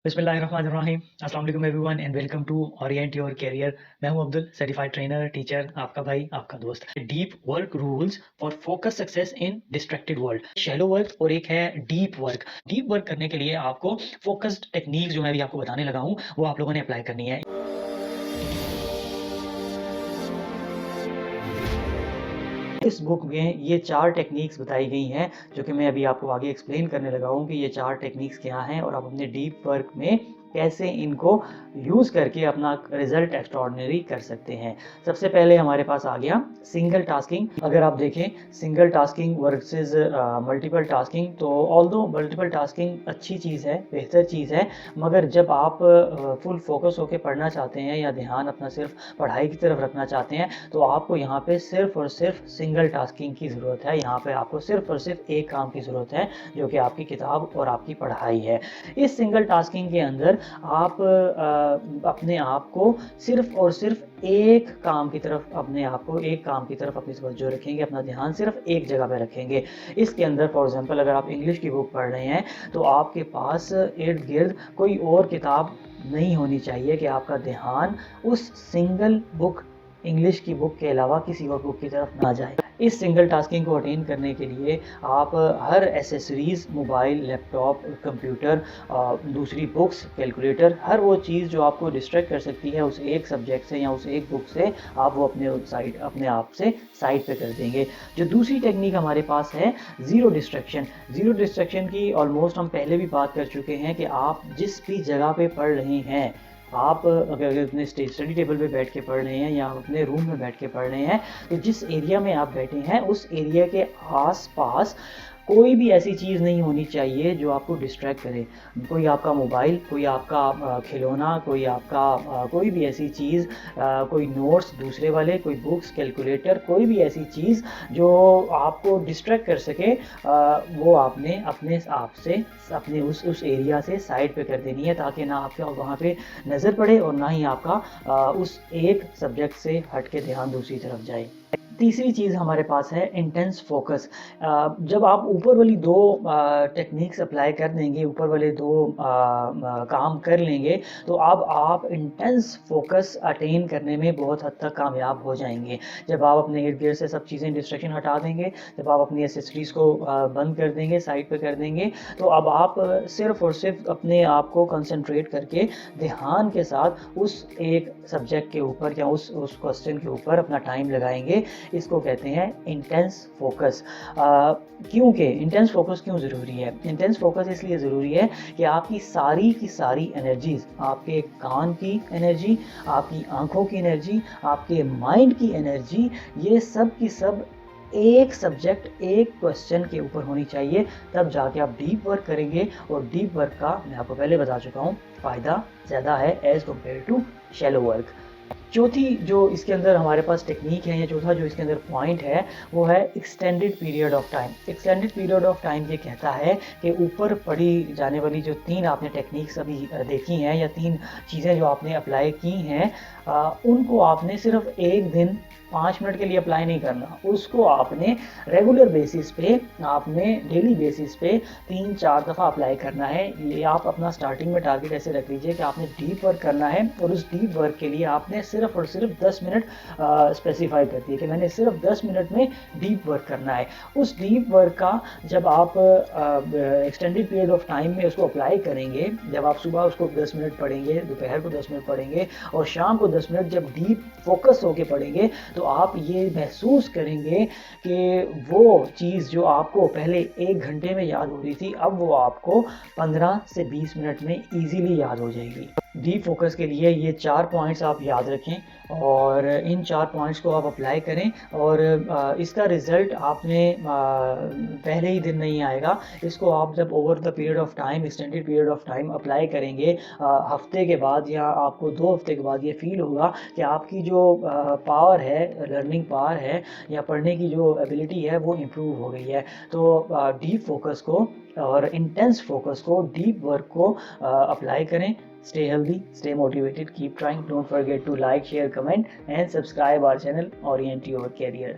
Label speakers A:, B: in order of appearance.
A: बिस्मिल्लाहिर्रहमानिर्रहीम। अस्सलाम वालेकुम everyone and welcome to orient your career. मैं हूं अब्दुल, सर्टिफाइड ट्रेनर, टीचर, आपका भाई, आपका दोस्त। Deep work rules for focus success in distracted world. Shallow work और एक है डीप वर्क। डीप वर्क करने के लिए आपको फोकस्ड टेक्निक जो मैं अभी आपको बताने लगा हूं वो आप लोगों ने अप्लाई करनी है। इस बुक में ये 4 टेक्निक्स बताई गई हैं जो कि मैं अभी आपको आगे एक्सप्लेन करने लगा हूँ कि ये 4 टेक्निक्स क्या हैं और आप अपने डीप वर्क में कैसे इनको यूज़ करके अपना रिजल्ट एक्स्ट्रॉर्डिनरी कर सकते हैं। सबसे पहले हमारे पास आ गया सिंगल टास्किंग। अगर आप देखें single tasking versus multiple tasking, तो ऑल्दो मल्टीपल टास्किंग अच्छी चीज़ है, बेहतर चीज़ है, मगर जब आप फुल फोकस होकर पढ़ना चाहते हैं या ध्यान अपना सिर्फ पढ़ाई की तरफ रखना चाहते हैं तो आपको यहाँ पे सिर्फ और सिर्फ सिंगल टास्किंग की ज़रूरत है। यहाँ पे आपको सिर्फ और सिर्फ एक काम की ज़रूरत है जो कि आपकी किताब और आपकी पढ़ाई है। इस सिंगल टास्किंग के अंदर आप अपने आप को सिर्फ और सिर्फ एक काम की तरफ अपनी तवज्जो रखेंगे, अपना ध्यान सिर्फ एक जगह पे रखेंगे। इसके अंदर फॉर एग्जांपल अगर आप इंग्लिश की बुक पढ़ रहे हैं तो आपके पास इर्द गिर्द कोई और किताब नहीं होनी चाहिए कि आपका ध्यान उस सिंगल बुक, इंग्लिश की बुक के अलावा किसी और बुक की तरफ ना जाए। इस सिंगल टास्किंग को अटेन करने के लिए आप हर एसेसरीज़, मोबाइल, लैपटॉप, कंप्यूटर, दूसरी बुक्स, कैलकुलेटर, हर वो चीज़ जो आपको डिस्ट्रैक्ट कर सकती है उस एक सब्जेक्ट से या उस एक बुक से, आप वो अपने आप से साइड पे कर देंगे। जो दूसरी टेक्निक हमारे पास है ज़ीरो डिस्ट्रैक्शन। ज़ीरो डिस्ट्रैक्शन की ऑलमोस्ट हम पहले भी बात कर चुके हैं कि आप जिस भी जगह पे पढ़ रहे हैं, आप अगर अपने स्टडी टेबल पे बैठ के पढ़ रहे हैं या अपने रूम में बैठ के पढ़ रहे हैं तो जिस एरिया में आप बैठे हैं उस एरिया के आसपास कोई भी ऐसी चीज़ नहीं होनी चाहिए जो आपको डिस्ट्रैक्ट करे। कोई आपका मोबाइल, कोई आपका खिलौना, कोई भी ऐसी चीज़, कोई नोट्स दूसरे वाले, कोई बुक्स, कैलकुलेटर, कोई भी ऐसी चीज़ जो आपको डिस्ट्रैक्ट कर सके, वो आपने अपने आप से अपने उस एरिया से साइड पे कर देनी है ताकि ना आपका वहाँ पे नज़र पड़े और ना ही आपका उस एक सब्जेक्ट से हट के ध्यान दूसरी तरफ जाए। तीसरी चीज़ हमारे पास है इंटेंस फोकस। जब आप ऊपर वाली दो टेक्निक्स अप्लाई कर देंगे, ऊपर वाले दो काम कर लेंगे तो अब आप इंटेंस फोकस अटेन करने में बहुत हद तक कामयाब हो जाएंगे। जब आप अपने इर्द गिर्द से सब चीज़ें डिस्ट्रैक्शन हटा देंगे, जब आप अपनी एसेसरीज़ को बंद कर देंगे, साइड पे कर देंगे, तो अब आप सिर्फ और सिर्फ अपने आप को कंसंट्रेट करके ध्यान के साथ उस एक सब्जेक्ट के ऊपर या उस क्वेश्चन के ऊपर अपना टाइम लगाएंगे। इसको कहते हैं इंटेंस फोकस। क्योंकि इंटेंस फोकस क्यों ज़रूरी है? इंटेंस फोकस इसलिए ज़रूरी है कि आपकी सारी की सारी एनर्जीज, आपके कान की एनर्जी, आपकी आंखों की एनर्जी, आपके माइंड की एनर्जी, ये सब की सब एक सब्जेक्ट, एक क्वेश्चन के ऊपर होनी चाहिए। तब जाके आप डीप वर्क करेंगे और डीप वर्क का मैं आपको पहले बता चुका हूँ फ़ायदा ज़्यादा है as compared to shallow work. चौथी जो इसके अंदर हमारे पास टेक्निक है या चौथा जो इसके अंदर पॉइंट है वो है extended period of time. Extended period of time ये कहता है कि ऊपर पढ़ी जाने वाली जो 3 आपने टेक्निक्स अभी देखी हैं या 3 चीज़ें जो आपने अप्लाई की हैं, उनको आपने सिर्फ एक दिन 5 मिनट के लिए अप्लाई नहीं करना, उसको आपने रेगुलर बेसिस पे, आपने डेली बेसिस पे 3-4 दफ़ा अप्लाई करना है। ये आप अपना स्टार्टिंग में टारगेट ऐसे रख लीजिए कि आपने डीप वर्क करना है और उस डीप वर्क के लिए आपने सिर्फ और सिर्फ 10 मिनट स्पेसिफाई कर दिए कि मैंने सिर्फ 10 मिनट में डीप वर्क करना है। उस डीप वर्क का जब आप एक्सटेंडेड पीरियड ऑफ टाइम में उसको अप्लाई करेंगे, जब आप सुबह उसको 10 मिनट पढ़ेंगे, दोपहर को 10 मिनट पढ़ेंगे और शाम को 10 मिनट जब डीप फोकस होके पढ़ेंगे तो आप ये महसूस करेंगे कि वो चीज़ जो आपको पहले 1 घंटे में याद हो रही थी अब वो आपको 15 से 20 मिनट में ईजीली याद हो जाएगी। डीप फोकस के लिए ये 4 पॉइंट्स आप याद रखें और इन 4 पॉइंट्स को आप अप्लाई करें और इसका रिज़ल्ट आपने पहले ही दिन नहीं आएगा। इसको आप जब over the period of time, extended period of time apply करेंगे, हफ्ते के बाद या आपको 2 हफ्ते के बाद ये फील होगा कि आपकी जो पावर है, लर्निंग पावर है या पढ़ने की जो एबिलिटी है वो इम्प्रूव हो गई है। तो डीप फोकस को और इंटेंस फोकस को, डीप वर्क को अप्लाई करें। Stay healthy, stay motivated, keep trying. Don't forget to like, share, comment and subscribe our channel Orient Your Career.